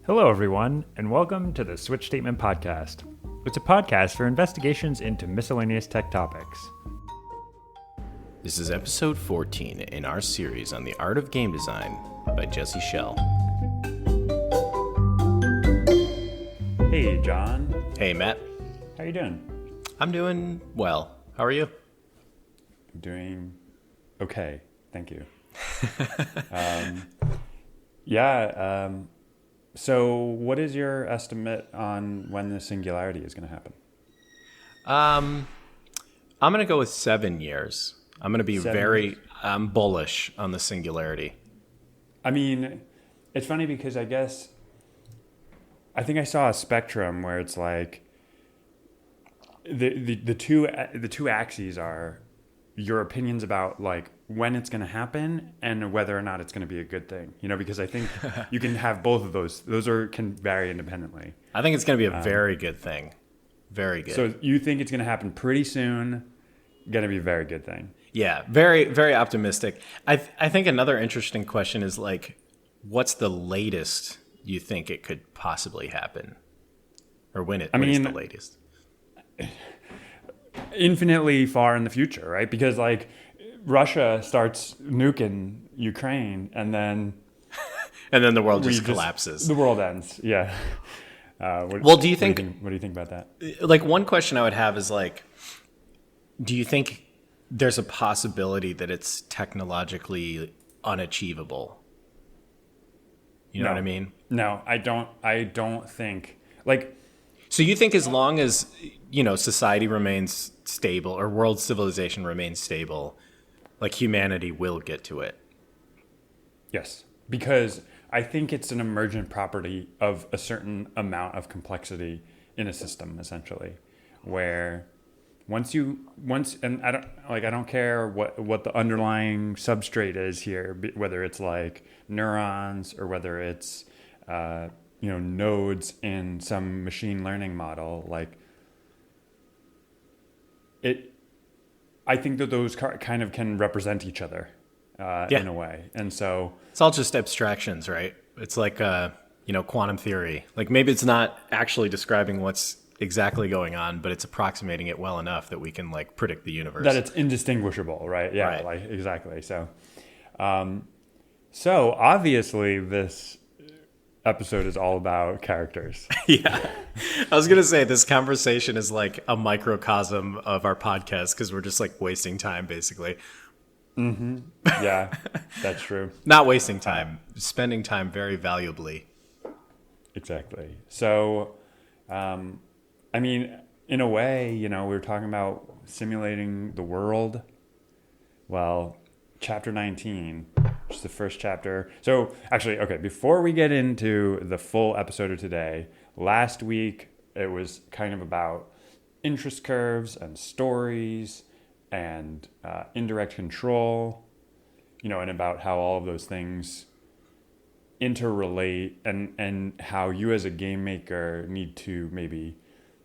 Hello, everyone, and welcome to the Switch Statement Podcast. It's a podcast for investigations into miscellaneous tech topics. This is episode 14 in our series on the art of game design by Jesse Schell. Hey, John. Hey, Matt. How you doing? I'm doing well. How are you? I'm doing okay. Thank you. So what is your estimate on when the singularity is going to happen? I'm going to go with 7 years. I'm going to be very bullish on the singularity. I mean, it's funny because I think I saw a spectrum where it's like the two axes are your opinions about like when it's going to happen and whether or not it's going to be a good thing, because I think you can have both of those. Those can vary independently. I think it's going to be a very good thing. Very good. So you think it's going to happen pretty soon, going to be a very good thing. Yeah, very, very optimistic. I think another interesting question is like, what's the latest you think it could possibly happen? Or when is the latest? Infinitely far in the future, right? Because like Russia starts nuking Ukraine and then the world just collapses. The world ends. Yeah. Do you think? What do you think about that? Like one question I would have is like, do you think there's a possibility that it's technologically unachievable? You know what I mean? No, I don't think like. So you think as long as, society remains stable or world civilization remains stable, like humanity will get to it? Yes, because I think it's an emergent property of a certain amount of complexity in a system, essentially, where once and I don't care what the underlying substrate is here, whether it's like neurons or whether it's nodes in some machine learning model, like it. I think that those kind of can represent each other in a way, and so it's all just abstractions, right? It's like quantum theory. Like maybe it's not actually describing what's exactly going on, but it's approximating it well enough that we can like predict the universe. That it's indistinguishable, right? Yeah, right. Like exactly. So, so obviously this episode is all about characters. Yeah. I was going to say this conversation is like a microcosm of our podcast because we're just like wasting time basically. Mm-hmm. Yeah, that's true. Not wasting time, spending time very valuably. Exactly. So, in a way, we were talking about simulating the world. Well, chapter 19, which is the first chapter. So actually, okay, before we get into the full episode of today, last week it was kind of about interest curves and stories and indirect control, and about how all of those things interrelate and how you as a game maker need to maybe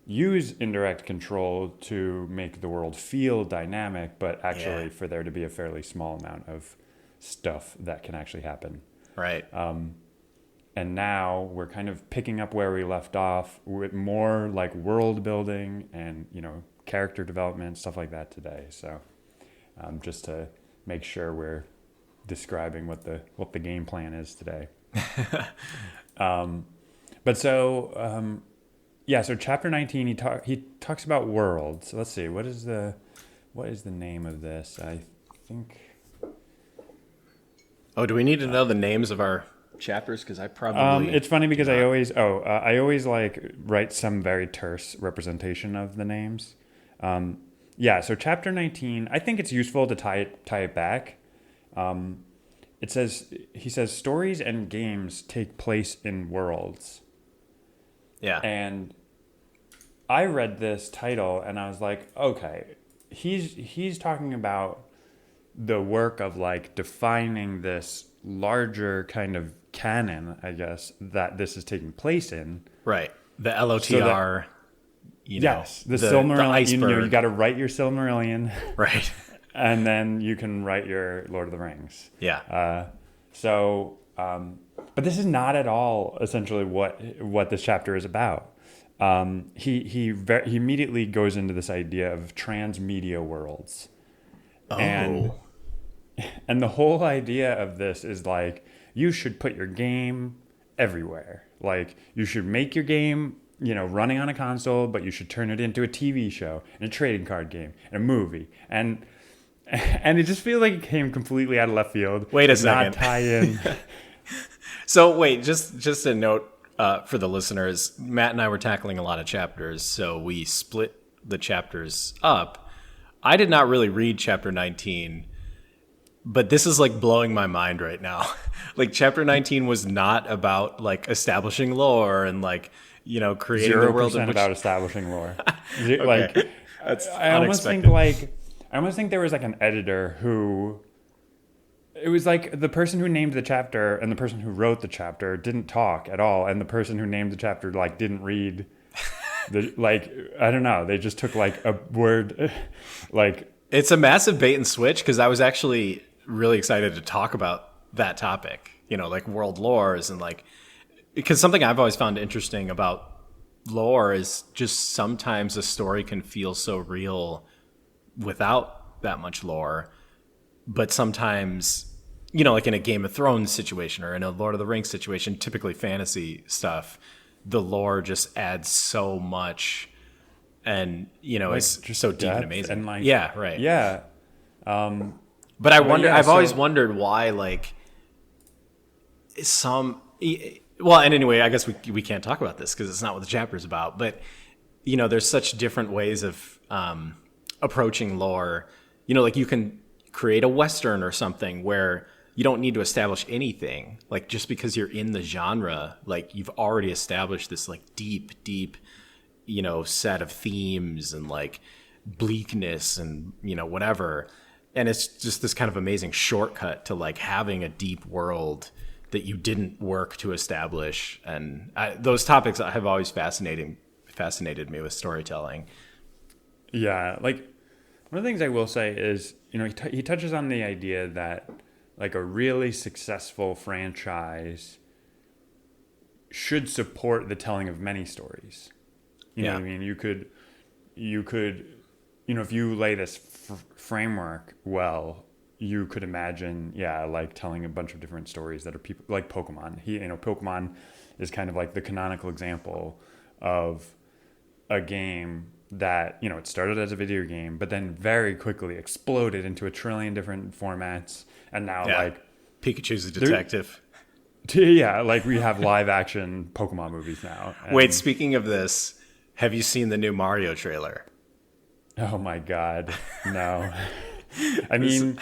use indirect control to make the world feel dynamic, but actually for there to be a fairly small amount of stuff that can actually happen. Right. And now we're kind of picking up where we left off with more like world building and, character development, stuff like that today. So just to make sure we're describing what the game plan is today. So chapter 19, he talks about worlds. So let's see, what is the name of this? I think. Oh, do we need to know the names of our chapters? Because I probably. It's funny because I always like write some very terse representation of the names. So chapter 19, I think it's useful to tie it back. He says stories and games take place in worlds. Yeah. And I read this title and I was like, okay, he's talking about the work of like defining this larger kind of canon, I guess, that this is taking place in. Right. The LOTR, yes, the Silmarillion. You got to write your Silmarillion. Right. And then you can write your Lord of the Rings. Yeah. So But this is not at all essentially what this chapter is about. He immediately goes into this idea of transmedia worlds, and the whole idea of this is like you should put your game everywhere. Like you should make your game, running on a console, but you should turn it into a TV show and a trading card game and a movie. And it just feels like it came completely out of left field. Wait a second. Not tie in. So wait, just a note for the listeners. Matt and I were tackling a lot of chapters, so we split the chapters up. I did not really read chapter 19, but this is like blowing my mind right now. Like chapter 19 was not about like establishing lore and like, creating the world. 0% about establishing lore. Like That's I almost think there was like an editor who, it was like the person who named the chapter and the person who wrote the chapter didn't talk at all, and the person who named the chapter like didn't read I don't know, they just took like a word like. It's a massive bait and switch, because I was actually really excited to talk about that topic, like world lores, and like, because something I've always found interesting about lore is just sometimes a story can feel so real without that much lore, but sometimes, like in a Game of Thrones situation or in a Lord of the Rings situation, typically fantasy stuff, the lore just adds so much, and it's just so deep and amazing. And like, yeah, right, yeah. But I wonder. I've always wondered why, like, and anyway, I guess we can't talk about this because it's not what the chapter is about. But there's such different ways of approaching lore. Like you can create a Western or something where you don't need to establish anything. Like just because you're in the genre, like you've already established this like deep, set of themes and like bleakness and whatever. And it's just this kind of amazing shortcut to like having a deep world that you didn't work to establish. And those topics have always fascinated me with storytelling. Yeah, like one of the things I will say is, he touches on the idea that like a really successful franchise should support the telling of many stories. You know what I mean? You could, if you lay this framework well, you could imagine, like telling a bunch of different stories that are people like Pokemon. Pokemon is kind of like the canonical example of a game that, it started as a video game, but then very quickly exploded into a trillion different formats. And now like Pikachu's a detective. Like we have live action Pokemon movies now. Wait, speaking of this, have you seen the new Mario trailer? Oh my God, no. I mean,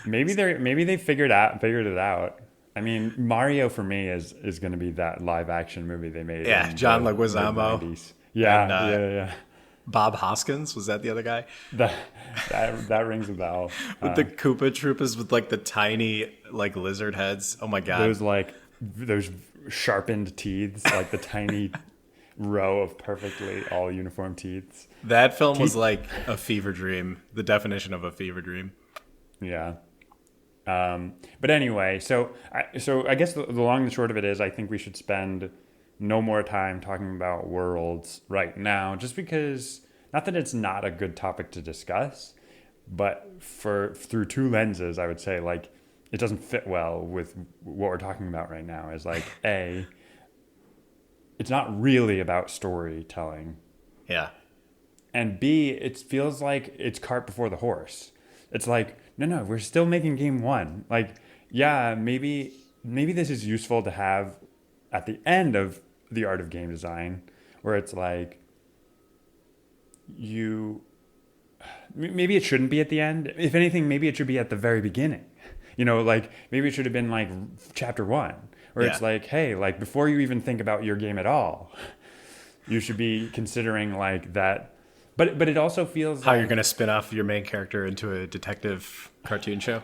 maybe they figured it out. I mean, Mario for me is going to be that live action movie they made. Yeah, John Leguizamo. Yeah, yeah. Bob Hoskins, was that the other guy? That rings a bell. With the Koopa Troopas with like the tiny like lizard heads. Oh my God. Those sharpened teeth, like the tiny row of perfectly all uniform teeth. That film was like a fever dream, the definition of a fever dream. Yeah. But anyway, so I guess the long and short of it is I think we should spend no more time talking about worlds right now, just because, not that it's not a good topic to discuss, but through two lenses, I would say like it doesn't fit well with what we're talking about right now. Is like it's not really about storytelling. Yeah. And B, it feels like it's cart before the horse. It's like, no, we're still making game one. Like, yeah, maybe this is useful to have at the end of the art of game design, where it's like maybe it shouldn't be at the end. If anything, maybe it should be at the very beginning. Like maybe it should have been like chapter 1, where it's like, hey, like before you even think about your game at all, you should be considering like that. But it also feels how you're going to spin off your main character into a detective cartoon show.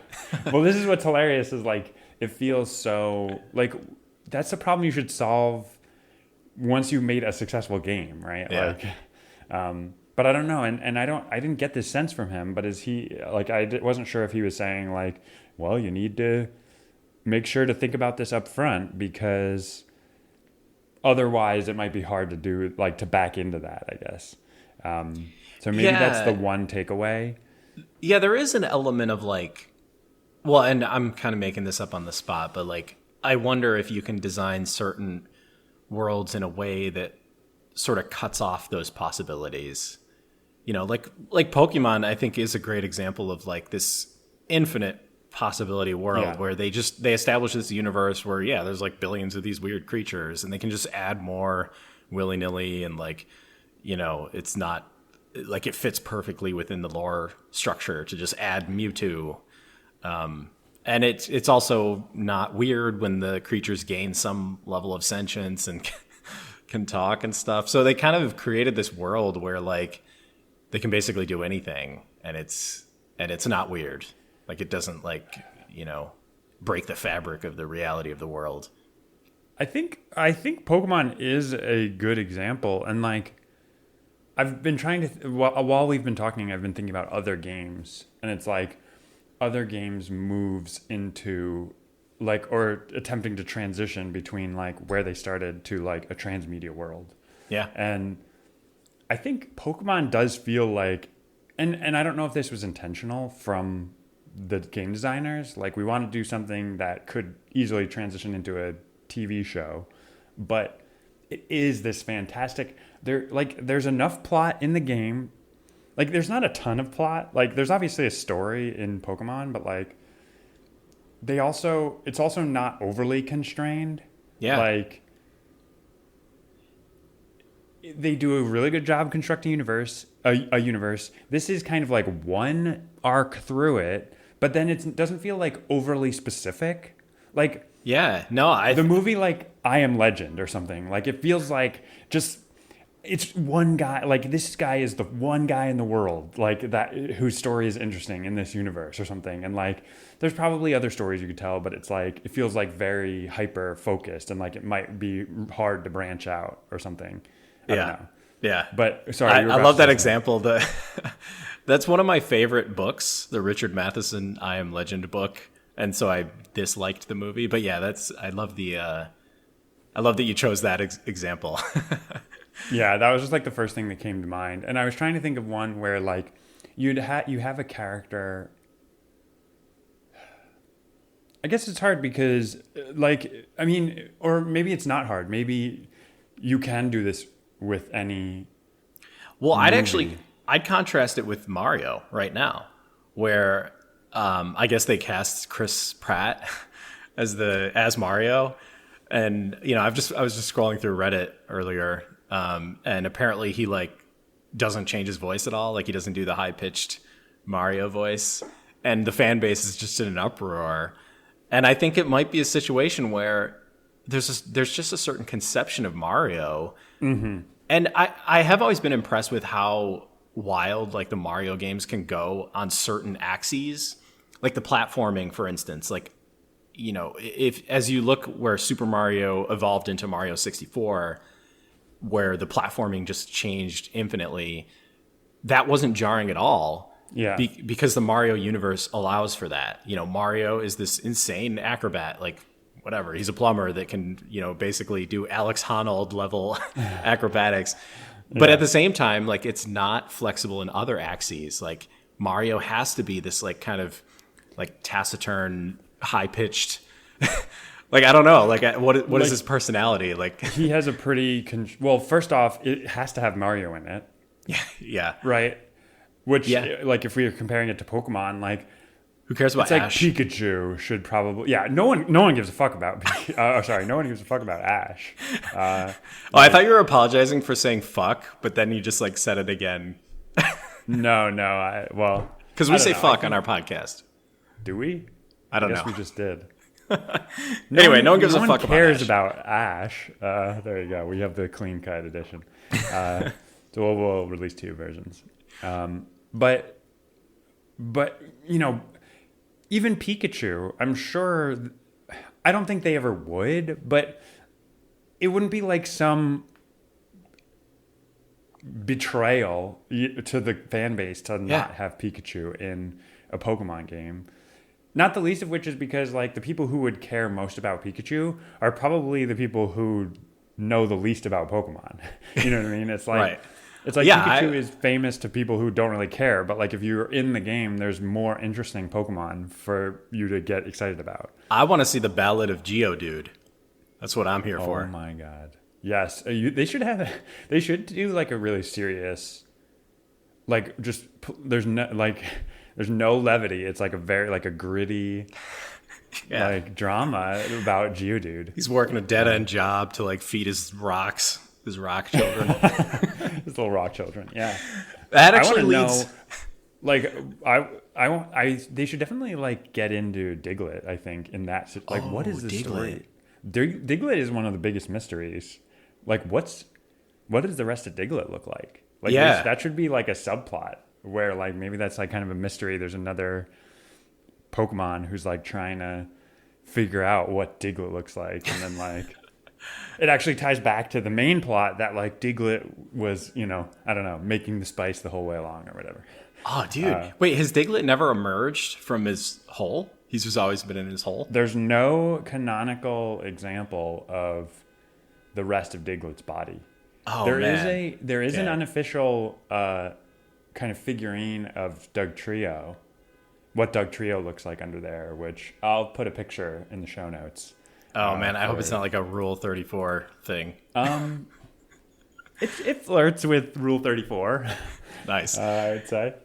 Well, this is what's hilarious is like it feels so like that's the problem you should solve once you made a successful game, right? Yeah. Like, but I don't know, and I didn't get this sense from him. But is he like wasn't sure if he was saying like, well, you need to make sure to think about this up front, because otherwise it might be hard to do, like, to back into that, I guess. So maybe that's the one takeaway. Yeah, there is an element of like, well, and I'm kind of making this up on the spot, but like, I wonder if you can design certain worlds in a way that sort of cuts off those possibilities. You know, like Pokemon, I think, is a great example of like this infinite possibility world where they establish this universe where, yeah, there's like billions of these weird creatures and they can just add more willy-nilly, and like, you know, it's not like it fits perfectly within the lore structure to just add Mewtwo. And it's also not weird when the creatures gain some level of sentience and can talk and stuff. So they kind of created this world where like they can basically do anything, and it's not weird. Like it doesn't, like, you know, break the fabric of the reality of the world. I think Pokemon is a good example, and like I've been trying to while we've been talking, I've been thinking about other games, and it's like other games moves into like, or attempting to transition between like where they started to like a transmedia world. Yeah. And I think Pokemon does feel like, and I don't know if this was intentional from the game designers, like we want to do something that could easily transition into a TV show, but it is this fantastic, there's enough plot in the game. Like there's not a ton of plot. Like there's obviously a story in Pokemon, but like it's also not overly constrained. Yeah. Like they do a really good job constructing a universe. This is kind of like one arc through it, but then it doesn't feel like overly specific. Like, yeah, no, the movie like I Am Legend or something. Like it feels like just it's one guy. Like this guy is the one guy in the world like that whose story is interesting in this universe or something. And like there's probably other stories you could tell, but it's like it feels like very hyper focused, and like it might be hard to branch out or something. I don't know. Yeah. But sorry, I love that example. That's one of my favorite books, the Richard Matheson I Am Legend book. And so I disliked the movie, but yeah, I love that you chose that example. Yeah, that was just like the first thing that came to mind. And I was trying to think of one where like you have a character. I guess it's hard because like, I mean, or maybe it's not hard. Maybe you can do this with any. Well, I'd contrast it with Mario right now, where I guess they cast Chris Pratt as Mario, and you know I was just scrolling through Reddit earlier, and apparently he like doesn't change his voice at all, like he doesn't do the high pitched Mario voice, and the fan base is just in an uproar, and I think it might be a situation where there's just a certain conception of Mario, and I have always been impressed with how wild like the Mario games can go on certain axes. Like the platforming, for instance, like, you know, if as you look where Super Mario evolved into Mario 64, where the platforming just changed infinitely, that wasn't jarring at all. Yeah. Because the Mario universe allows for that. You know, Mario is this insane acrobat, like whatever. He's a plumber that can, you know, basically do Alex Honnold level acrobatics. But at the same time, like it's not flexible in other axes. Like Mario has to be this like kind of like taciturn, high pitched, like I don't know, like what is his personality like? He has a pretty well. First off, it has to have Mario in it. Yeah, right. Which like if we are comparing it to Pokemon, like who cares about Ash? Like Pikachu should probably no one gives a fuck about. No one gives a fuck about Ash. I thought you were apologizing for saying fuck, but then you just like said it again. No, because we say fuck on our podcast. Do we? I don't know. I guess we just did. Anyway, no one gives a fuck about Ash. No one cares about Ash. There you go. We have the clean cut edition. So we'll release 2 versions. But you know, even Pikachu, I'm sure. I don't think they ever would, but it wouldn't be like some betrayal to the fan base to not have Pikachu in a Pokemon game. Not the least of which is because like the people who would care most about Pikachu are probably the people who know the least about Pokemon. You know what I mean? It's like Right. it's like Yeah, Pikachu is famous to people who don't really care, but like if you're in the game, there's more interesting Pokemon for you to get excited about. I want to see the Ballad of Geodude. That's what I'm here Oh for. my god. Yes, they should have. They should do like a really serious, like just there's no like there's no levity. It's like a very like a gritty Yeah. like drama about Geodude. He's working a dead end job to like feed his rock children. His little rock children. Yeah. That I actually want to leads. know. Like they should definitely like get into Diglett. I think in that like what is the Diglett. story? Diglett is one of the biggest mysteries. Like what does the rest of Diglett look like? Like Yeah. that should be like a subplot where like maybe that's like kind of a mystery. There's another Pokemon who's like trying to figure out what Diglett looks like, and then like it actually ties back to the main plot that like Diglett was, you know, I don't know, making the spice the whole way along or whatever. Oh, dude. Wait, has Diglett never emerged from his hole? He's just always been in his hole? There's no canonical example of the rest of Diglett's body. Oh, There is man. an Okay. unofficial kind of figurine of Doug Trio, what Doug Trio looks like under there, which I'll put a picture in the show notes. Oh, man. I hope for- it's not like a Rule 34 thing. It flirts with Rule 34, Nice. I'd say.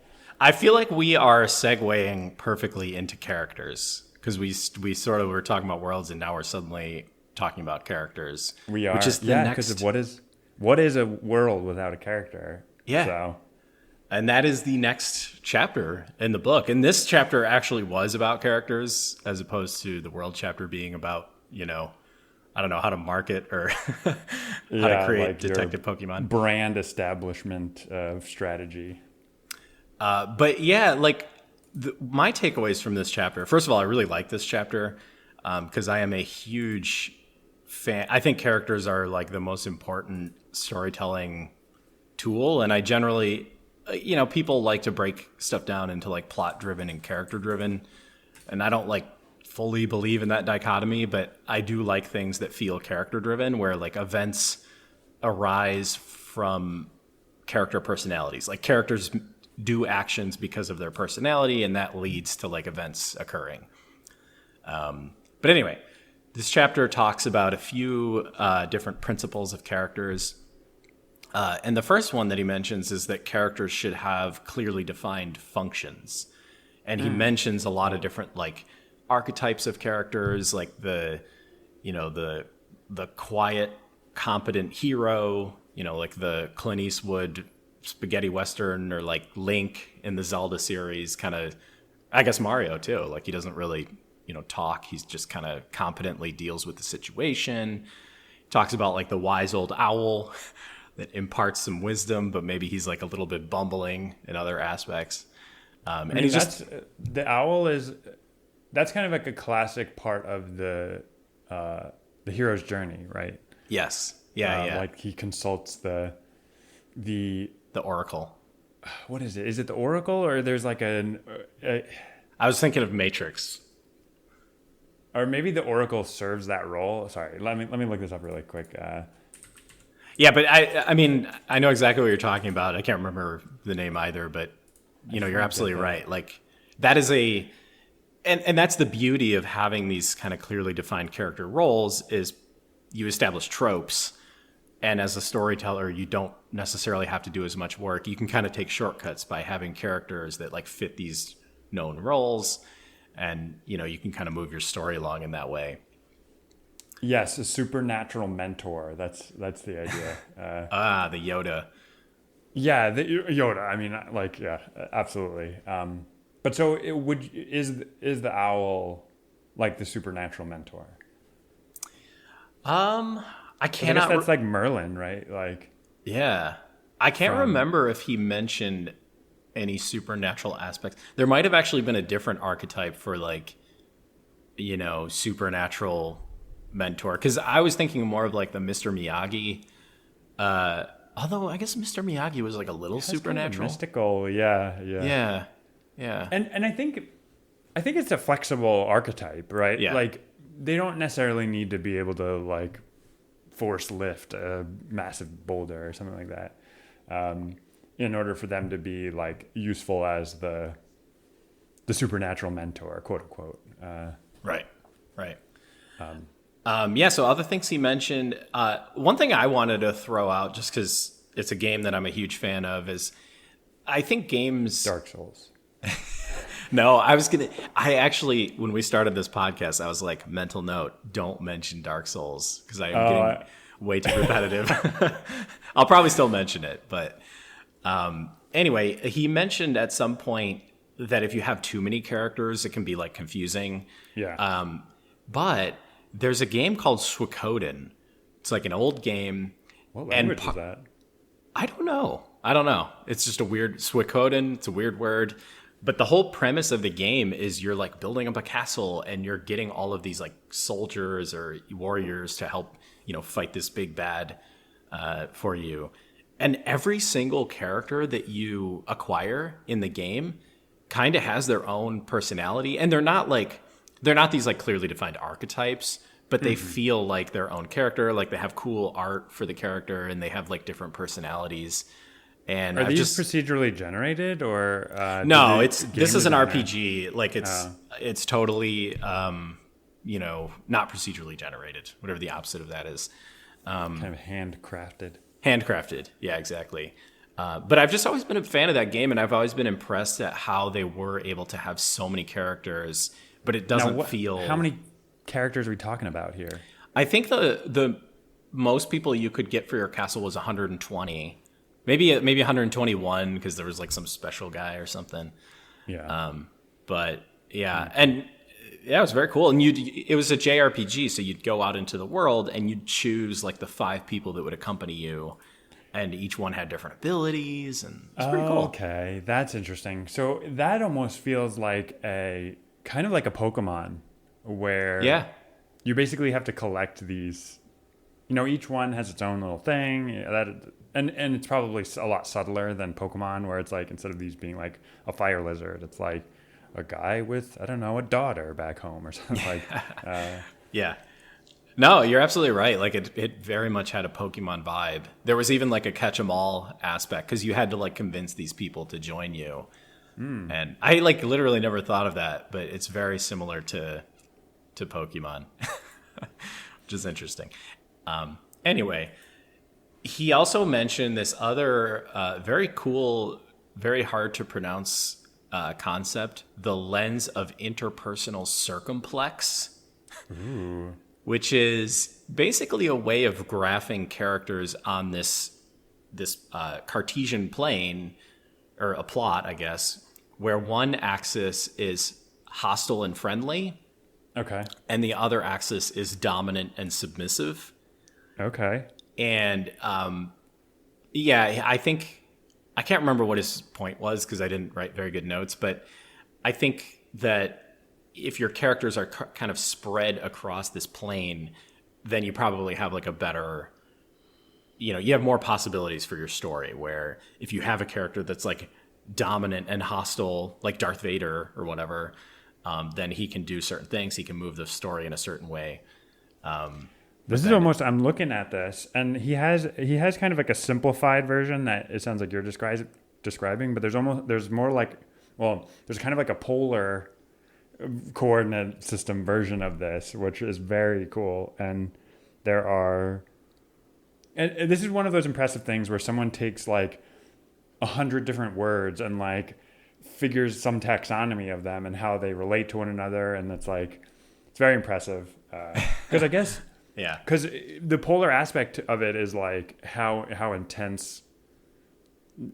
I feel like we are segueing perfectly into characters because we sort of were talking about worlds and now we're suddenly talking about characters. We are, Which is the yeah, because next, of what is a world without a character? Yeah. So and that is the next chapter in the book. And this chapter actually was about characters as opposed to the world chapter being about, you know, I don't know how to market or how to create like your detective Pokemon. brand establishment strategy. But yeah, like my takeaways from this chapter. First of all, I really like this chapter because I am a huge fan. I think characters are like the most important storytelling tool, and I generally, you know, people like to break stuff down into like plot driven and character driven, and I don't like fully believe in that dichotomy, but I do like things that feel character driven, where like events arise from character personalities. Like characters do actions because of their personality, and that leads to like events occurring. But anyway, this chapter talks about a few different principles of characters. And the first one that he mentions is that characters should have clearly defined functions. And he mentions a lot of different like archetypes of characters, like the quiet, competent hero, you know, like the Clint Eastwood spaghetti western, or like Link in the Zelda series, kind of, I guess Mario too. Like he doesn't really, you know, talk. He's just kind of competently deals with the situation. Talks about like the wise old owl that imparts some wisdom, but maybe he's like a little bit bumbling in other aspects. And he's just The owl is that's kind of like a classic part of the hero's journey, right? yes, yeah. Like he consults the The Oracle. what is it? Is it the Oracle, or there's like I was thinking of Matrix. or maybe the Oracle serves that role? Sorry, let me look this up really quick. Yeah, but I mean, I know exactly what you're talking about. I can't remember the name either, but you know, you're absolutely right. Like that is and that's the beauty of having these kind of clearly defined character roles is you establish tropes. And as a storyteller, you don't necessarily have to do as much work. You can kind of take shortcuts by having characters that like fit these known roles, and you know, you can kind of move your story along in that way. Yes, a supernatural mentor. That's the idea. The Yoda. Yeah, the Yoda. I mean, like, yeah, absolutely. But so is the owl like the supernatural mentor? I I guess cannot. that's like Merlin, right? Like, Yeah. I can't remember if he mentioned any supernatural aspects. There might have actually been a different archetype for like, you know, supernatural mentor. Because I was thinking more of like the Mr. Miyagi. Although I guess Mr. Miyagi was like a little that's kind of supernatural. mystical. Yeah. Yeah. Yeah. And I think I think it's a flexible archetype, right? Yeah. Like they don't necessarily need to be able to like force lift a massive boulder or something like that, in order for them to be like useful as the supernatural mentor, quote unquote. Right. Right. Yeah. So other things he mentioned. One thing I wanted to throw out, just because it's a game that I'm a huge fan of, is I think games. Dark Souls. No, I actually, when we started this podcast, I was like, mental note, don't mention Dark Souls because I am getting way too repetitive. I'll probably still mention it. But anyway, he mentioned at some point that if you have too many characters, it can be like confusing. Yeah. But there's a game called Suikoden. It's like an old game. What language is that? I don't know. It's just a weird Suikoden. It's a weird word. But the whole premise of the game is you're like building up a castle and you're getting all of these like soldiers or warriors to help, fight this big bad for you. And every single character that you acquire in the game kind of has their own personality. And they're not these like clearly defined archetypes, but they feel like their own character. Like they have cool art for the character and they have like different personalities. And Are these procedurally generated or no? This is an RPG. Like it's totally not procedurally generated. Whatever the opposite of that is. Kind of handcrafted. Handcrafted, yeah, exactly. But I've just always been a fan of that game, and I've always been impressed at how they were able to have so many characters, but it doesn't feel. How many characters are we talking about here? I think the most people you could get for your castle was 120. Maybe 121 because there was like some special guy or something. Yeah. But yeah, and yeah, it was very cool. And it was a JRPG, so you'd go out into the world and you'd choose like the 5 people that would accompany you, and each one had different abilities, and it's pretty cool. Okay, that's interesting. So that almost feels like a kind of like a Pokemon, where you basically have to collect these. Each one has its own little thing and it's probably a lot subtler than Pokemon, where it's like instead of these being like a fire lizard, it's like a guy with, I don't know, a daughter back home or something like. Yeah. No, you're absolutely right. Like it very much had a Pokemon vibe. There was even like a catch 'em all aspect because you had to like convince these people to join you. And I like literally never thought of that, but it's very similar to Pokemon, which is interesting. Anyway, he also mentioned this other very cool, very hard to pronounce concept, the lens of interpersonal circumplex, which is basically a way of graphing characters on this Cartesian plane, or a plot, I guess, where one axis is hostile and friendly. Okay. And the other axis is dominant and submissive. Okay. And I think I can't remember what his point was because I didn't write very good notes, but I think that if your characters are kind of spread across this plane, then you probably have like a better, you have more possibilities for your story, where if you have a character that's like dominant and hostile, like Darth Vader or whatever, then he can do certain things. He can move the story in a certain way. This is almost, I'm looking at this, and he has kind of like a simplified version that it sounds like you're describing, but there's more like, there's kind of like a polar coordinate system version of this, which is very cool. And and this is one of those impressive things where someone takes like 100 different words and like figures some taxonomy of them and how they relate to one another. And it's very impressive. Because I guess, yeah, because the polar aspect of it is like how intense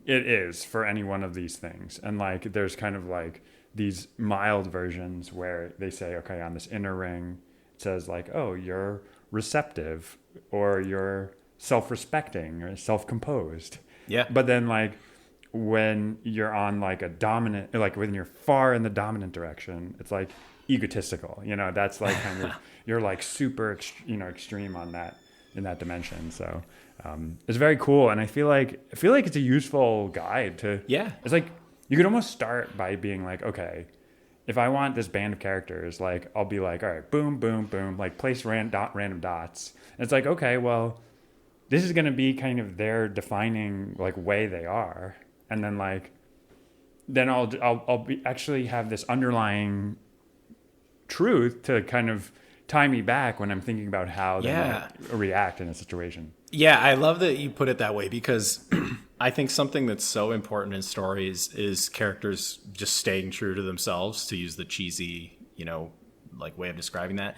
it is for any one of these things. And like, there's kind of like these mild versions where they say, okay, on this inner ring, it says like, oh, you're receptive, or you're self-respecting, or self-composed. Yeah. But then like when you're on like a dominant, like when you're far in the dominant direction, it's like egotistical, that's like kind of, you're like super, extreme on that, in that dimension. So it's very cool. And I feel like it's a useful guide to, yeah. It's like, you could almost start by being like, okay, if I want this band of characters, like I'll be like, all right, boom, boom, boom, like place random dots. And it's like, okay, well, this is going to be kind of their defining like way they are, and then like then I'll be actually have this underlying truth to kind of tie me back when I'm thinking about how they might react in a situation. Yeah, I love that you put it that way because I think something that's so important in stories is characters just staying true to themselves, to use the cheesy, like way of describing that.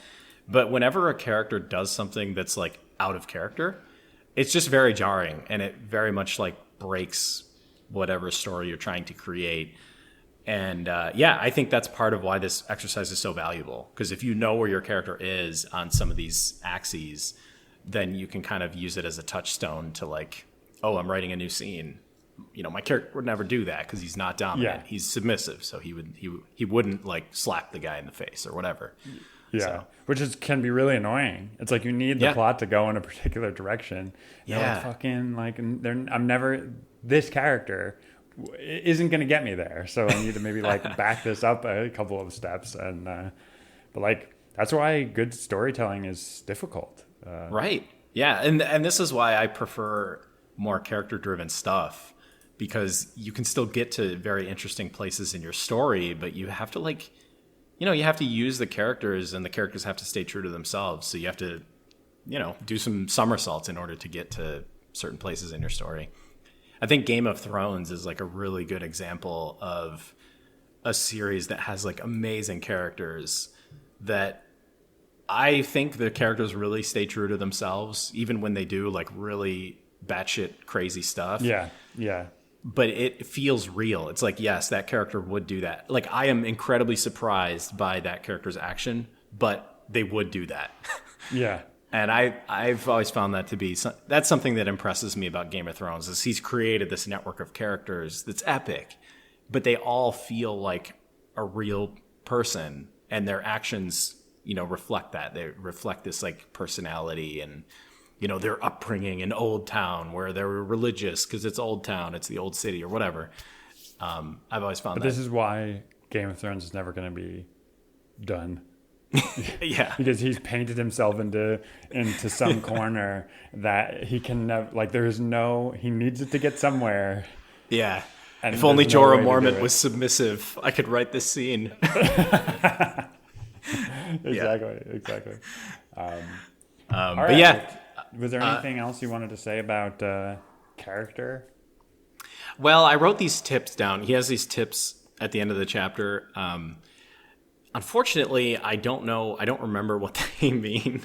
But whenever a character does something that's like out of character, it's just very jarring, and it very much like breaks whatever story you're trying to create. And I think that's part of why this exercise is so valuable, because if you know where your character is on some of these axes, then you can kind of use it as a touchstone to like, oh, I'm writing a new scene. My character would never do that because he's not dominant. Yeah. He's submissive, so he wouldn't like slap the guy in the face or whatever. Yeah, So, which can be really annoying. It's like you need the plot to go in a particular direction. Yeah. I'm never, this character isn't going to get me there. So I need to maybe like back this up a couple of steps. And but like that's why good storytelling is difficult. right. Yeah, and this is why I prefer more character-driven stuff, because you can still get to very interesting places in your story, but you have to like, you have to use the characters, and the characters have to stay true to themselves. So you have to, do some somersaults in order to get to certain places in your story. I think Game of Thrones is like a really good example of a series that has like amazing characters that I think the characters really stay true to themselves, even when they do like really batshit crazy stuff. Yeah. Yeah. But it feels real. It's like, yes, that character would do that. Like, I am incredibly surprised by that character's action, but they would do that. Yeah. And I've always found that to be, that's something that impresses me about Game of Thrones, is he's created this network of characters that's epic, but they all feel like a real person, and their actions, reflect that. They reflect this like personality and, their upbringing in Old Town, where they were religious because it's Old Town, it's the old city or whatever. I've always found But that. this is why Game of Thrones is never going to be done. Yeah. Because he's painted himself into some corner that he can never, like, he needs it to get somewhere. Yeah. And if only there's no way Jorah to do Mormont it. was submissive, I could write this scene. Exactly. All But right. yeah. Was there anything else you wanted to say about character? Well, I wrote these tips down. He has these tips at the end of the chapter. Unfortunately, I don't remember what they mean.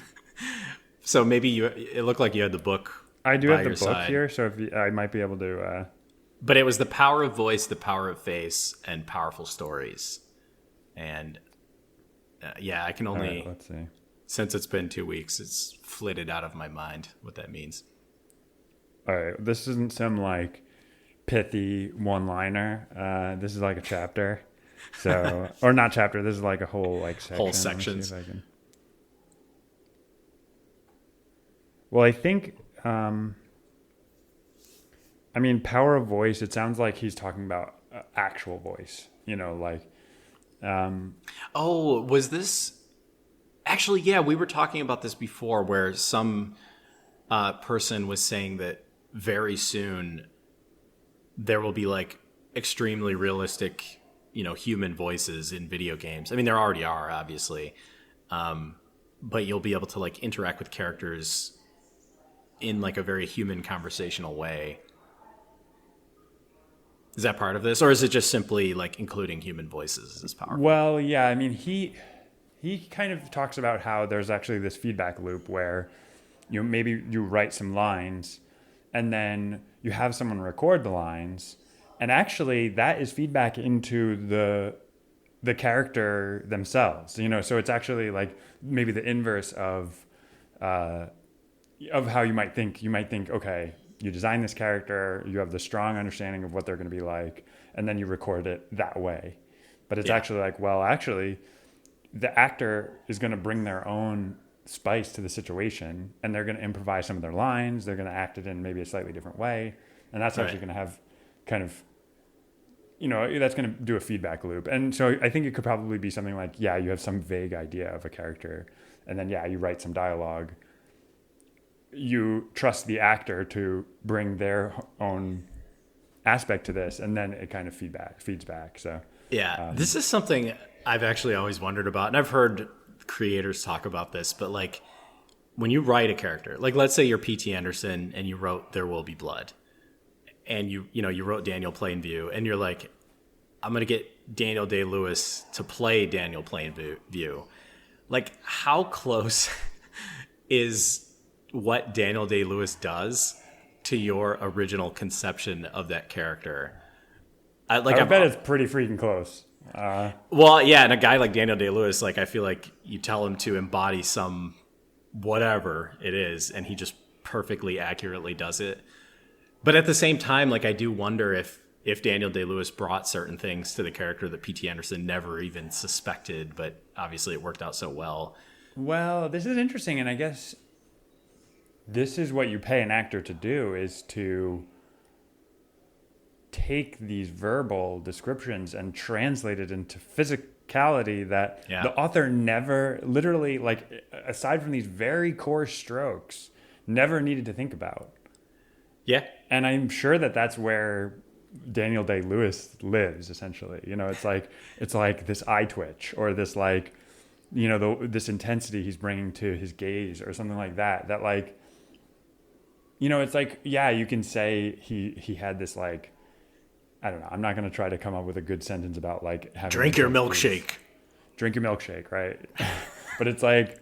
So maybe it looked like you had the book. I do by have the your book side. here, so I might be able to. But it was the power of voice, the power of face, and powerful stories. And I can All only, right, let's see. since it's been 2 weeks, it's flitted out of my mind what that means. All right, this isn't some like pithy one-liner. This is like a chapter. So, or not chapter. This is like a whole like section. Whole Let me see sections. if I can- Well, I think. I mean, power of voice. It sounds like he's talking about actual voice. Like. Oh, was this actually? Yeah, we were talking about this before, where some person was saying that very soon there will be like extremely realistic, human voices in video games. I mean, there already are, obviously, but you'll be able to like interact with characters in like a very human conversational way. Is that part of this, or is it just simply like including human voices as powerful? Well, yeah. I mean, he kind of talks about how there's actually this feedback loop where maybe you write some lines, and then you have someone record the lines, and actually that is feedback into the character themselves. So it's actually like maybe the inverse of how you might think. You might think, okay, you design this character, you have the strong understanding of what they're going to be like, and then you record it that way. But it's actually like, well, actually, the actor is going to bring their own spice to the situation, and they're going to improvise some of their lines. They're going to act it in maybe a slightly different way, and that's actually going to have kind of you know, that's going to do a feedback loop. And so I think it could probably be something like, yeah, you have some vague idea of a character, and then, yeah, you write some dialogue. You trust the actor to bring their own aspect to this, and then it kind of feeds back. So Yeah, this is something I've actually always wondered about, and I've heard creators talk about this, but like when you write a character, like let's say you're P.T. Anderson and you wrote There Will Be Blood, and you wrote Daniel Plainview, and you're like, I'm gonna get Daniel Day-Lewis to play Daniel Plainview. Like, how close is what Daniel Day-Lewis does to your original conception of that character? I bet it's pretty freaking close. Well, yeah, and a guy like Daniel Day-Lewis, like I feel like you tell him to embody some whatever it is, and he just perfectly accurately does it. But at the same time, like I do wonder if Daniel Day-Lewis brought certain things to the character that P.T. Anderson never even suspected, but obviously it worked out so well. Well, this is interesting, and I guess this is what you pay an actor to do, is to take these verbal descriptions and translate it into physicality that the author never, literally, like, aside from these very coarse strokes, never needed to think about. Yeah. And I'm sure that that's where Daniel Day-Lewis lives, essentially. You know, it's like this eye twitch, or this, like, you know, this intensity he's bringing to his gaze, or something like that. That, like, you know, it's like, yeah, you can say he had this, like, I don't know. I'm not going to try to come up with a good sentence about, like, having drink your milkshake. Drink your milkshake, right? But it's like,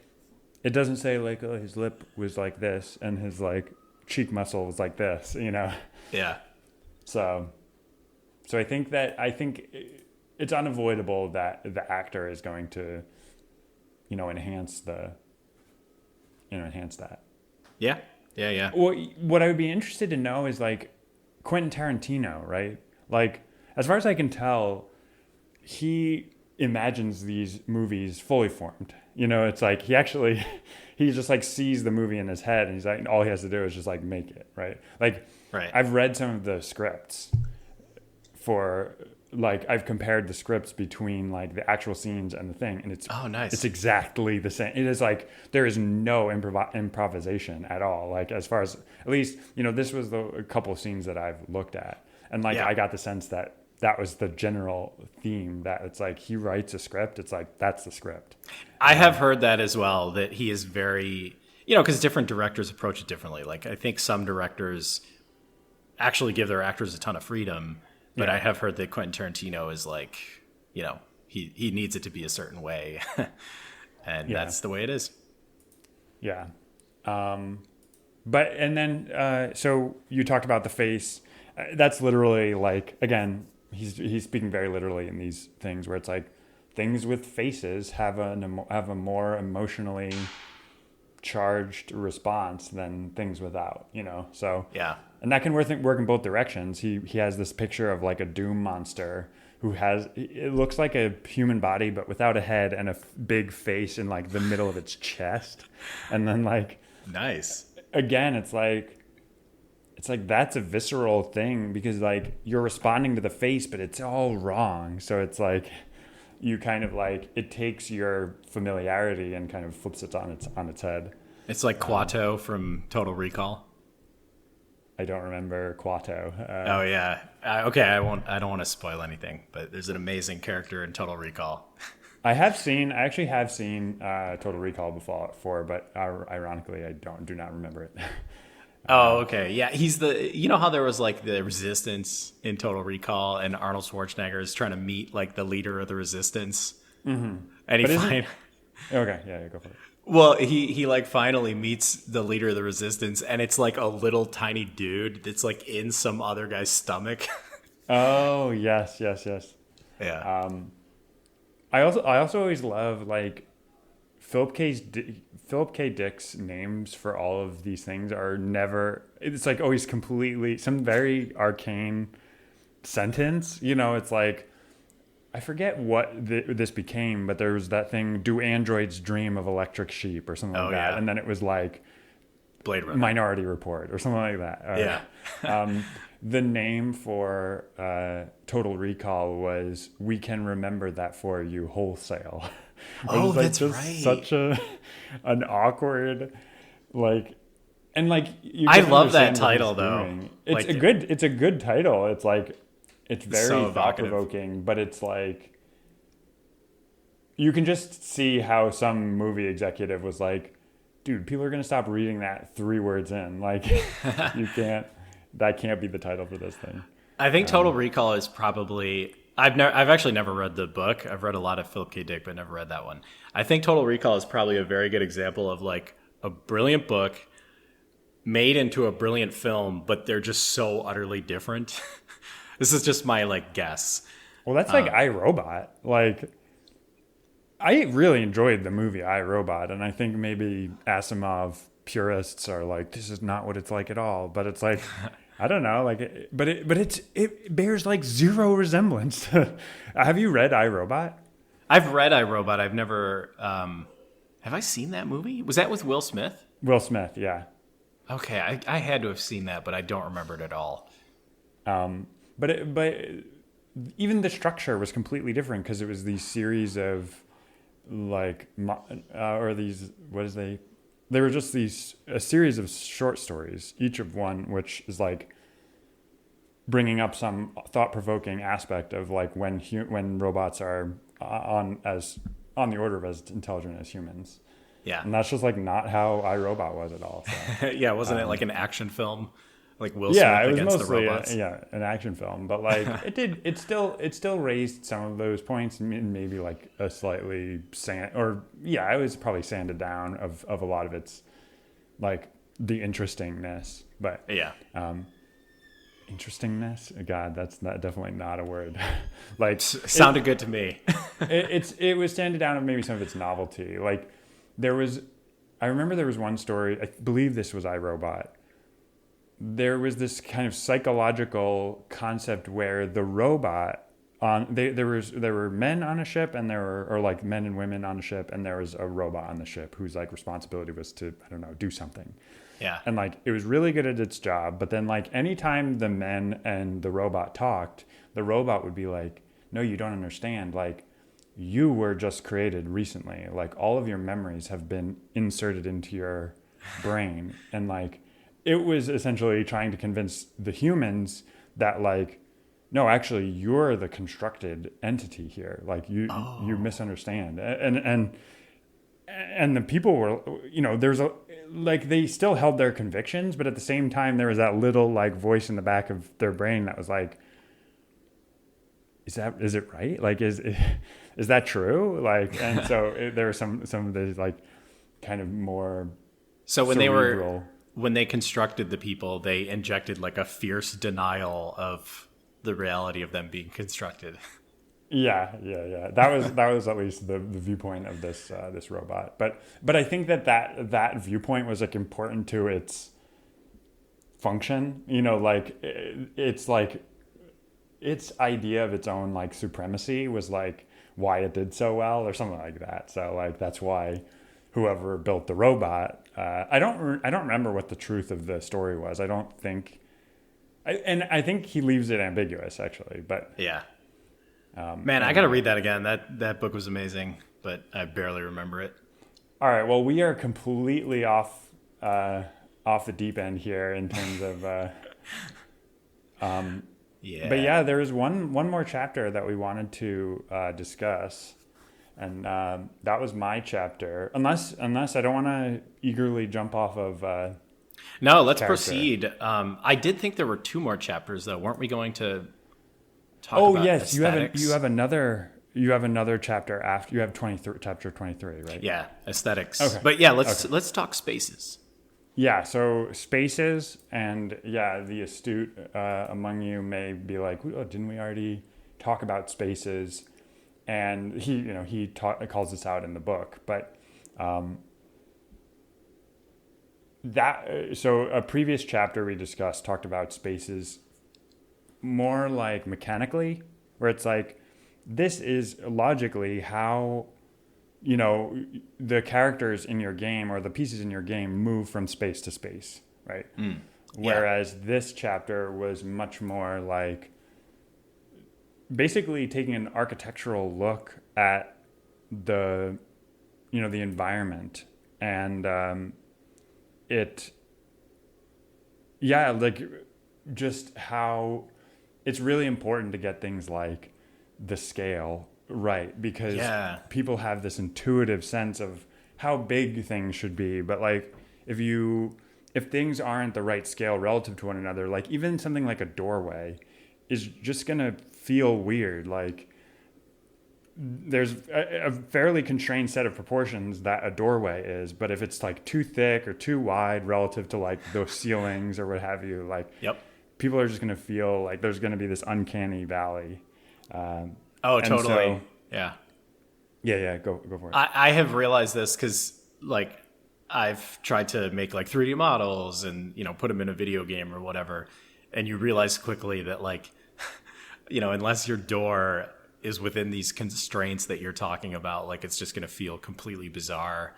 it doesn't say, like, oh, his lip was like this and his, like, cheek muscle was like this, you know? Yeah. So I think it's unavoidable that the actor is going to, you know, enhance that. Yeah. Yeah. Yeah. Well, what I would be interested to know is, like, Quentin Tarantino, right? Like, as far as I can tell, he imagines these movies fully formed. You know, it's like he just, like, sees the movie in his head, and he's like, all he has to do is just, like, make it, right? Like, right. I've read some of the scripts for, like, I've compared the scripts between, like, the actual scenes and the thing, and it's nice. It's exactly the same. It is like there is no improvisation at all. Like, as far as, at least, you know, this was a couple of scenes that I've looked at, and, like, I got the sense that that was the general theme, that it's like he writes a script, it's like that's the script. I have heard that as well, that he is very, you know, because different directors approach it differently. Like, I think some directors actually give their actors a ton of freedom, but I have heard that Quentin Tarantino is like, you know, he needs it to be a certain way, and that's the way it is. Yeah. But, and then, so you talked about the face. That's literally, like, again, he's speaking very literally in these things, where it's like things with faces have a more emotionally charged response than things without, you know? So, yeah. And that can work in both directions. He has this picture of, like, a doom monster who it looks like a human body, but without a head, and a big face in, like, the middle of its chest. And then, like, nice. Again, it's like that's a visceral thing, because, like, you're responding to the face, but it's all wrong. So it's like you kind of, like, it takes your familiarity and kind of flips it on its head. It's like Kuato from Total Recall. I don't remember Kuato. Oh yeah. Okay. I don't want to spoil anything, but there's an amazing character in Total Recall. I actually have seen Total Recall before, but ironically, I do not remember it. Oh, okay. Yeah, he's you know how there was, like, the Resistance in Total Recall, and Arnold Schwarzenegger is trying to meet, like, the leader of the Resistance, and okay, yeah, go for it. Well, he like finally meets the leader of the Resistance, and it's like a little tiny dude that's, like, in some other guy's stomach. Oh, yes. Yeah. I also always love, like, Philip K. Dick's names for all of these things are never, it's like always completely some very arcane sentence, you know. It's like, I forget what this became, but there was that thing, do androids dream of electric sheep, or something like that. And then it was like Blade Runner, Minority Report, or something like that. the name for Total Recall was "We Can Remember That for You Wholesale." It Oh, was like that's just right. such an awkward, like, and like you I can love that understand what he's title, though. doing. Like, It's a good title. It's like it's very so thought evocative. provoking, but it's like you can just see how some movie executive was like, dude, people are gonna stop reading that 3 words in. Like, that can't be the title for this thing. I think Total Recall is probably. I've actually never read the book. I've read a lot of Philip K. Dick, but never read that one. I think Total Recall is probably a very good example of like a brilliant book made into a brilliant film, but they're just so utterly different. This is just my like guess. Well, that's like iRobot. Like, I really enjoyed the movie iRobot, and I think maybe Asimov purists are like, this is not what it's like at all. But it's like, I don't know, like, it bears like zero resemblance. Have you read iRobot? I've read iRobot. I've never. Have I seen that movie? Was that with Will Smith? Will Smith, yeah. Okay, I had to have seen that, but I don't remember it at all. But even the structure was completely different because it was these series of like or these what is they were just a series of short stories, each of one which is like bringing up some thought-provoking aspect of like when robots are on the order of as intelligent as humans. Yeah, And that's just like not how iRobot was at all. So. yeah. Wasn't it like an action film, like Will Yeah, Smith it was against the mostly robots? an action film, but like it still raised some of those points, and maybe like a slightly it was probably sanded down of a lot of its like the interestingness, but Yeah. interestingness, God, that's not definitely not a word. Like Sounded good to me. it was sanded down of maybe some of its novelty. Like I remember there was one story, I believe this was iRobot. There was this kind of psychological concept where the robot there were men on a ship and or like men and women on a ship, and there was a robot on the ship whose like responsibility was to, I don't know, do something. Yeah. And like it was really good at its job, but then like anytime the men and the robot talked, the robot would be like, no, you don't understand, like you were just created recently, like all of your memories have been inserted into your brain. And like it was essentially trying to convince the humans that like, no, actually you're the constructed entity here, like you misunderstand. And the people were, there's they still held their convictions, but at the same time there was that little like voice in the back of their brain that was like, is it right? Like, is that true? Like, and so there were some of the like kind of more So cerebral. when they constructed the people, they injected like a fierce denial of the reality of them being constructed. Yeah. That was at least the viewpoint of this robot. But I think that viewpoint was like important to its function. Like it's like its idea of its own like supremacy was like why it did so well or something like that. So like that's why whoever built the robot. I don't remember what the truth of the story was. I don't think. I think he leaves it ambiguous actually. But Yeah. Man, I got to read that again. That book was amazing, but I barely remember it. all right. Well, we are completely off the deep end here in terms of. Yeah. But yeah, there is one more chapter that we wanted to discuss, and that was my chapter. Unless I don't want to eagerly jump off of. No, let's character. proceed. I did think there were 2 more chapters, though. Weren't we going to talk Oh about yes, aesthetics? you have another chapter after you have chapter 23, right? Yeah, aesthetics. Okay. But yeah, let's talk spaces. Yeah, so spaces, and yeah, the astute among you may be like, oh, didn't we already talk about spaces? And he calls this out in the book, but so a previous chapter we discussed talked about spaces more like mechanically, where it's like this is logically how the characters in your game or the pieces in your game move from space to space, right? Whereas this chapter was much more like basically taking an architectural look at the, the environment, and it, yeah, like just how it's really important to get things like the scale right, because people have this intuitive sense of how big things should be, but like if things aren't the right scale relative to one another, like even something like a doorway is just gonna feel weird. Like there's a fairly constrained set of proportions that a doorway is, but if it's like too thick or too wide relative to like those ceilings or what have you, like people are just gonna feel like there's gonna be this uncanny valley. Oh, totally. Yeah. Go for it. I have realized this because like I've tried to make like 3D models and put them in a video game or whatever, and you realize quickly that like unless your door is within these constraints that you're talking about, like it's just going to feel completely bizarre,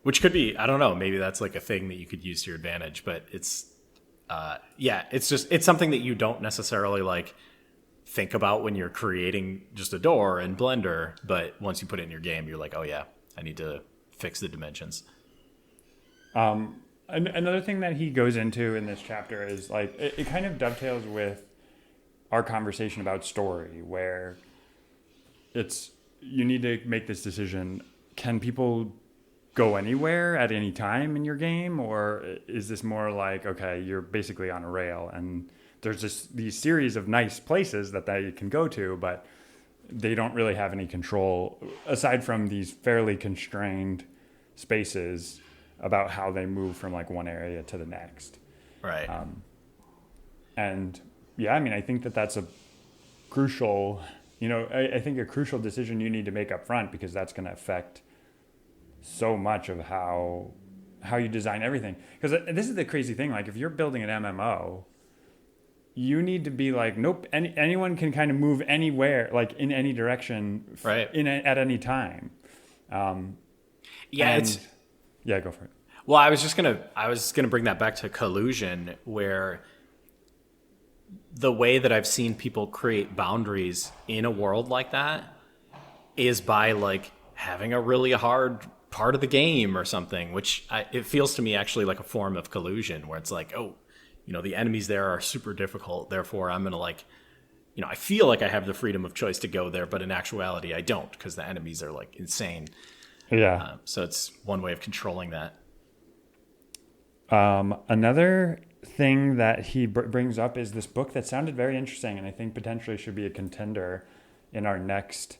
which could be, I don't know, maybe that's like a thing that you could use to your advantage, but it's it's something that you don't necessarily like think about when you're creating just a door in Blender, but once you put it in your game, you're like, oh yeah, I need to fix the dimensions. Another thing that he goes into in this chapter is like it kind of dovetails with our conversation about story, where it's you need to make this decision: can people go anywhere at any time in your game, or is this more like, okay, you're basically on a rail and there's just these series of nice places that they can go to, but they don't really have any control aside from these fairly constrained spaces about how they move from like one area to the next. Right. And yeah, I mean, I think that's a crucial, I think a crucial decision you need to make up front, because that's going to affect so much of how you design everything. Because this is the crazy thing. Like if you're building an MMO, you need to be like, nope, anyone can kind of move anywhere, like in any direction, right, at any time. Yeah, go for it. Well, I was gonna bring that back to collusion, where the way that I've seen people create boundaries in a world like that is by like having a really hard part of the game or something, which it feels to me actually like a form of collusion, where it's like, oh, the enemies there are super difficult, therefore I'm gonna like, I feel like I have the freedom of choice to go there, but in actuality I don't, because the enemies are like insane. Yeah. So it's one way of controlling that. Another thing that he brings up is this book that sounded very interesting, and I think potentially should be a contender in our next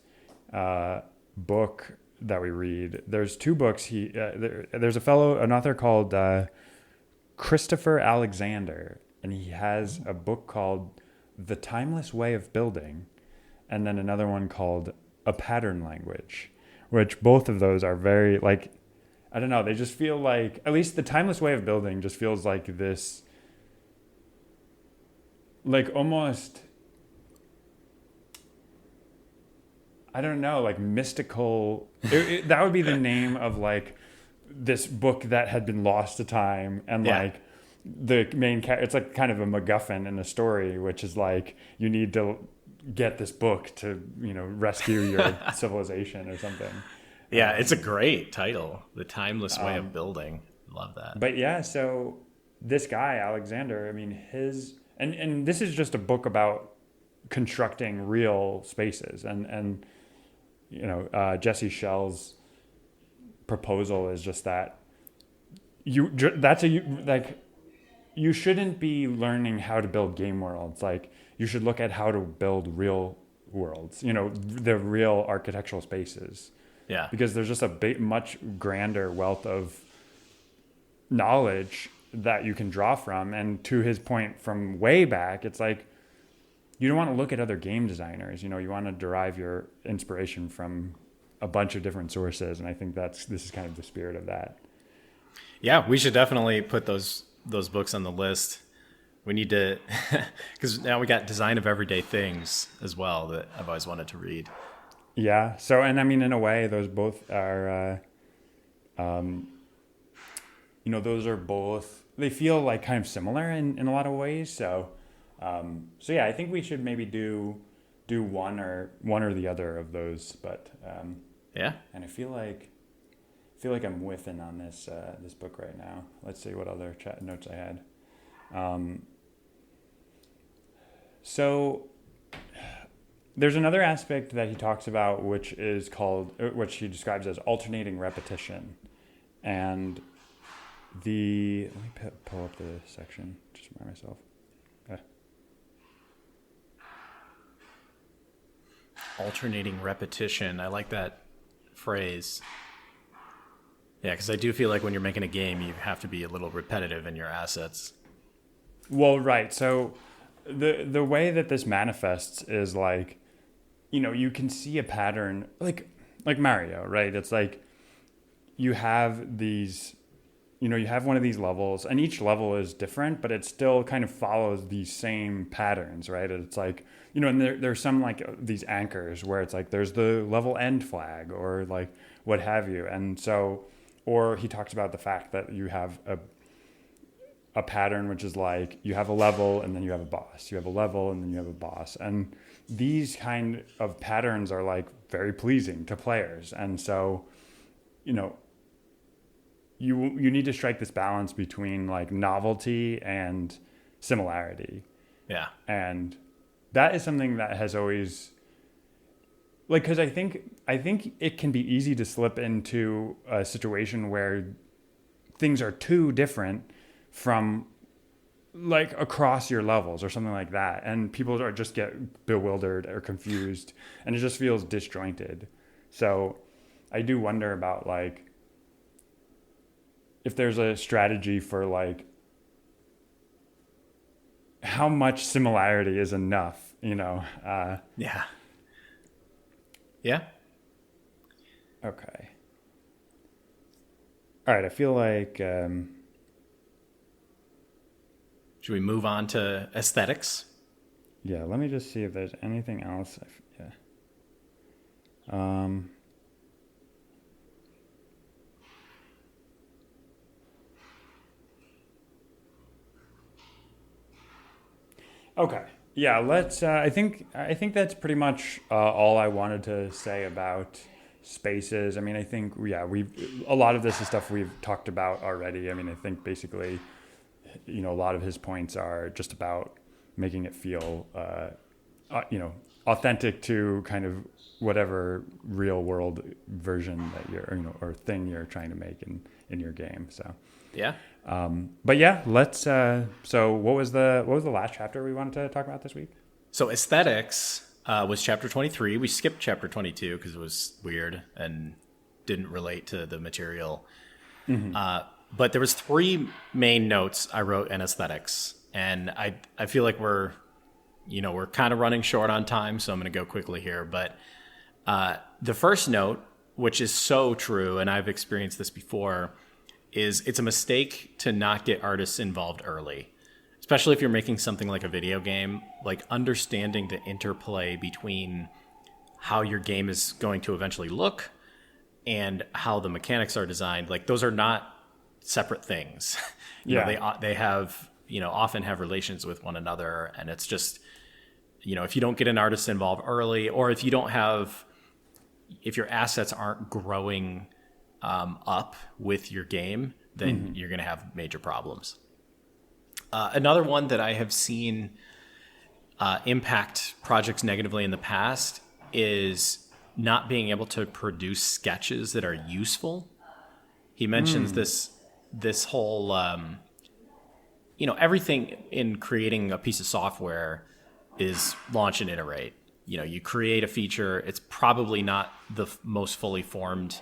book that we read. There's two books. There's an author called Christopher Alexander, and he has a book called The Timeless Way of Building, and then another one called A Pattern Language, which both of those are very, like, I don't know, they just feel like, at least The Timeless Way of Building just feels like this, like almost, I don't know, like mystical, that would be the name of like this book that had been lost to time, and like the main character, it's like kind of a MacGuffin in the story, which is like, you need to get this book to, rescue your civilization or something. Yeah, it's a great title, The Timeless Way of Building. Love that. But yeah, so this guy, Alexander, I mean, and this is just a book about constructing real spaces. And Jesse Schell's proposal is just that you shouldn't be learning how to build game worlds. Like, you should look at how to build real worlds, the real architectural spaces. Yeah. Because there's just a much grander wealth of knowledge that you can draw from. And to his point from way back, it's like, you don't want to look at other game designers. You want to derive your inspiration from a bunch of different sources. And I think this is kind of the spirit of that. Yeah, we should definitely put those books on the list. We need to, because now we got Design of Everyday Things as well that I've always wanted to read. Yeah. So, and I mean, in a way, those both are, those are both they feel like kind of similar in a lot of ways. So so yeah, I think we should maybe do one or the other of those. But Yeah. and I feel like I'm whiffing on this book right now. Let's see what other notes I had. So there's another aspect that he talks about, which he describes as alternating repetition, and let me pull up the section. Just remind myself. Alternating repetition. I like that phrase. Yeah, because I do feel like when you're making a game, you have to be a little repetitive in your assets. Well, right. So the way that this manifests is like, you can see a pattern like Mario, right? It's like you have these, you have one of these levels, and each level is different, but it still kind of follows these same patterns, right? It's like, and there's some like these anchors where it's like there's the level end flag or like what have you. And so, or he talks about the fact that you have a pattern, which is like you have a level and then you have a boss. You have a level and then you have a boss. And these kind of patterns are like very pleasing to players. And so, you need to strike this balance between like novelty and similarity. Yeah. And that is something that has always like, because I think it can be easy to slip into a situation where things are too different from like across your levels or something like that, and people are just get bewildered or confused, and it just feels disjointed. So I do wonder about like if there's a strategy for like how much similarity is enough, Yeah. Yeah. Okay. All right. I feel like Should we move on to aesthetics? yeah, let me just see if there's anything else. Okay. Yeah, let's I think that's pretty much all I wanted to say about spaces. I mean, I think we've a lot of this is stuff we've talked about already. I mean, I think basically a lot of his points are just about making it feel authentic to kind of whatever real world version that you're or thing you're trying to make in your game. So Yeah. but yeah, let's so what was the last chapter we wanted to talk about this week? So aesthetics was chapter 23. We skipped chapter 22 because it was weird and didn't relate to the material. But there was 3 main notes I wrote in aesthetics, and I feel like we're kind of running short on time, so I'm going to go quickly here. But the first note, which is so true, and I've experienced this before, is it's a mistake to not get artists involved early, especially if you're making something like a video game. Like understanding the interplay between how your game is going to eventually look and how the mechanics are designed, like those are not separate things. They have often have relations with one another, and it's just if you don't get an artist involved early, or if your assets aren't growing up with your game, then you're going to have major problems. Another one that I have seen impact projects negatively in the past is not being able to produce sketches that are useful. He mentions this whole, everything in creating a piece of software is launch and iterate. You create a feature, it's probably not the most fully formed,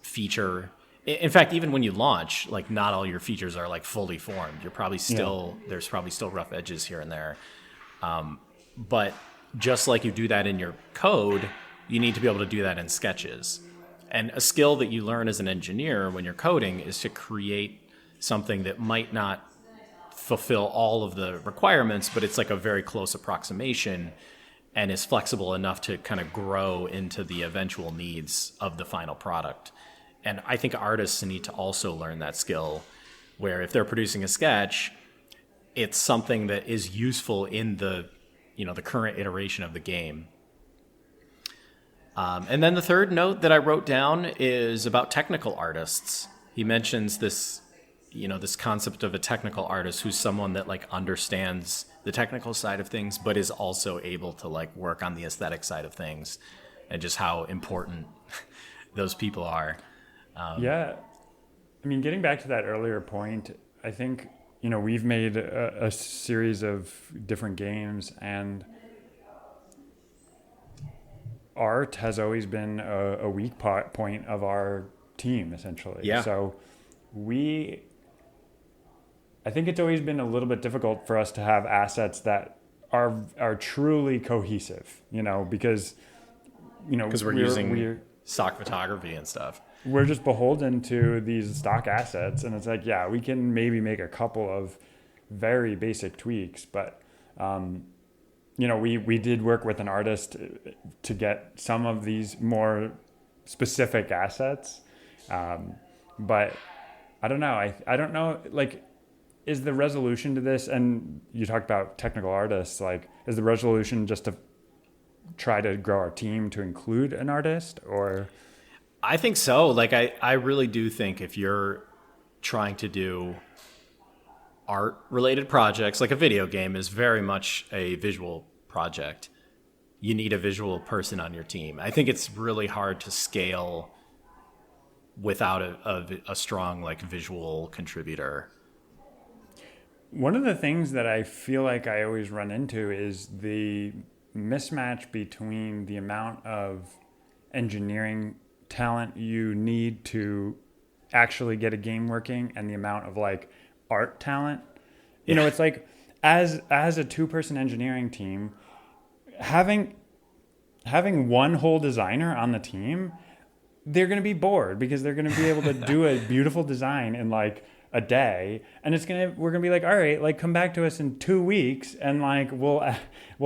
feature. In fact, even when you launch, like not all your features are like fully formed. You're probably there's probably still rough edges here and there. But just like you do that in your code, you need to be able to do that in sketches. And a skill that you learn as an engineer when you're coding is to create something that might not fulfill all of the requirements, but it's like a very close approximation and is flexible enough to kind of grow into the eventual needs of the final product. And I think artists need to also learn that skill where if they're producing a sketch, it's something that is useful in the the current iteration of the game. And then the third note that I wrote down is about technical artists. He mentions this, this concept of a technical artist who's someone that like understands the technical side of things, but is also able to like work on the aesthetic side of things, and just how important those people are. Yeah. I mean, getting back to that earlier point, I think, we've made a series of different games, and art has always been a weak point of our team, essentially. Yeah. So I think it's always been a little bit difficult for us to have assets that are truly cohesive, because We're using stock photography and stuff. We're just beholden to these stock assets, and it's like, yeah, we can maybe make a couple of very basic tweaks, but we did work with an artist to get some of these more specific assets, but I don't know. I don't know, like, is the resolution to this, and you talked about technical artists, like, is the resolution just to try to grow our team to include an artist, or? I think so. Like, I really do think if you're trying to do art-related projects, like a video game is very much a visual project, you need a visual person on your team. I think it's really hard to scale without a strong, like, visual contributor. One of the things that I feel like I always run into is the mismatch between the amount of engineering talent you need to actually get a game working and the amount of like art talent. It's like as a 2-person engineering team, having one whole designer on the team, they're going to be bored because they're going to be able to do a beautiful design in like a day, and we're gonna be like, all right, like, come back to us in 2 weeks, and like we'll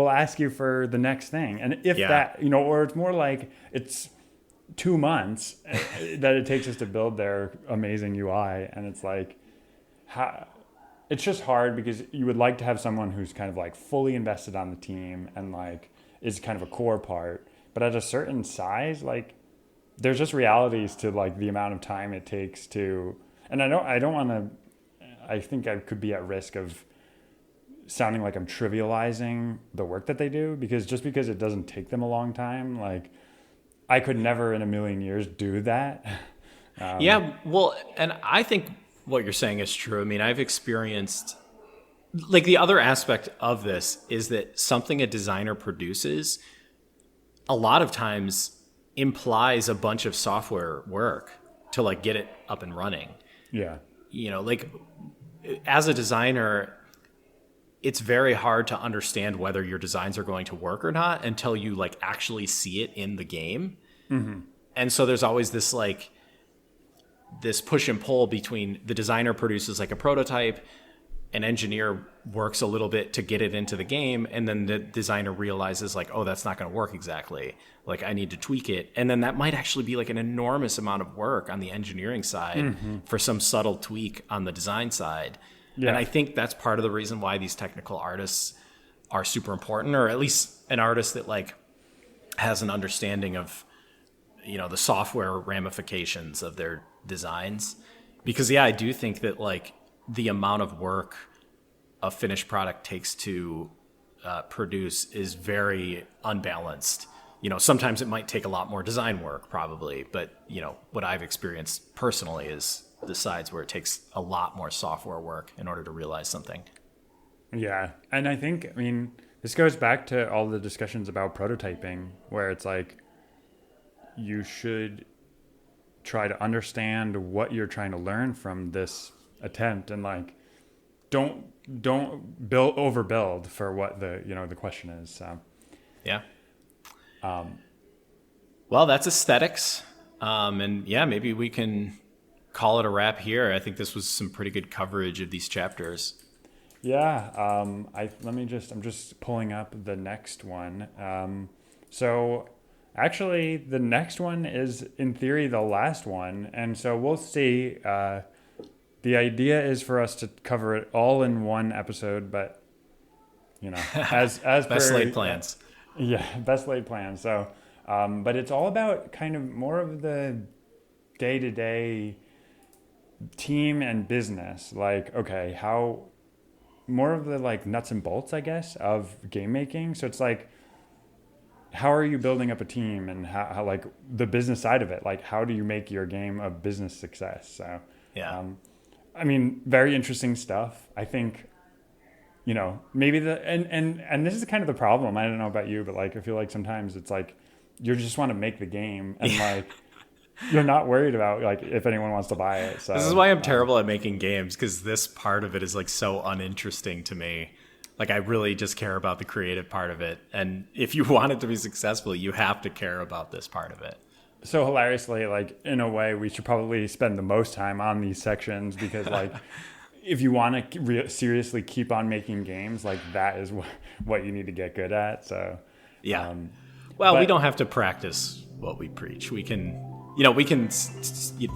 ask you for the next thing, and if that, or it's more like it's 2 months that it takes us to build their amazing UI, and it's like, it's just hard because you would like to have someone who's kind of like fully invested on the team and like is kind of a core part, but at a certain size, like, there's just realities to like the amount of time it takes to. And I don't want to, I think I could be at risk of sounding like I'm trivializing the work that they do, because it doesn't take them a long time, like, I could never in a million years do that. Yeah, well, and I think what you're saying is true. I mean, I've experienced, like, the other aspect of this is that something a designer produces a lot of times implies a bunch of software work to like get it up and running. Yeah. Like, as a designer, it's very hard to understand whether your designs are going to work or not until you like actually see it in the game. Mm-hmm. And so there's always this like this push and pull between the designer produces like a prototype, an engineer works a little bit to get it into the game, and then the designer realizes like, oh, that's not going to work exactly. Like, I need to tweak it. And then that might actually be like an enormous amount of work on the engineering side for some subtle tweak on the design side. Yeah. And I think that's part of the reason why these technical artists are super important, or at least an artist that like has an understanding of, the software ramifications of their designs. Because I do think that like the amount of work a finished product takes to produce is very unbalanced. Sometimes it might take a lot more design work probably, but what I've experienced personally is the sides where it takes a lot more software work in order to realize something. Yeah. And I think, this goes back to all the discussions about prototyping, where it's like, you should try to understand what you're trying to learn from this attempt, and like, don't overbuild for what the question is. So yeah. Well, that's aesthetics. And maybe we can call it a wrap here. I think this was some pretty good coverage of these chapters. Yeah. I'm just pulling up the next one. So actually the next one is in theory the last one. And so we'll see, the idea is for us to cover it all in one episode, but as Best per, laid plans. Yeah, best laid plans. So, but it's all about kind of more of the day-to-day team and business. Like, okay, how more of the like nuts and bolts, I guess, of game making. So it's like, how are you building up a team, and how like the business side of it? Like, how do you make your game a business success? So, Yeah. I mean, very interesting stuff. I think, maybe and this is kind of the problem. I don't know about you, but like, I feel like sometimes it's like, you just want to make the game, and like, you're not worried about like if anyone wants to buy it. So This is why I'm terrible at making games, because this part of it is like so uninteresting to me. Like, I really just care about the creative part of it. And if you want it to be successful, you have to care about this part of it. So hilariously, like in a way, we should probably spend the most time on these sections, because like if you want to seriously keep on making games, like that is what you need to get good at. So Yeah. We but- don't have to practice what we preach. We can,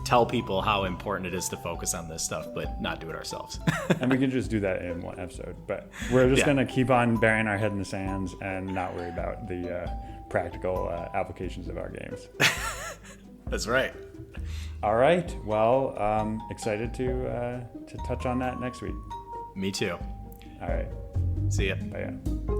tell people how important it is to focus on this stuff, but not do it ourselves. and we can just do that in one episode. But we're just Yeah. gonna keep on burying our head in the sands and not worry about the practical applications of our games. That's right. All right. Well, excited to touch on that next week. Me too. All right. See ya. Bye.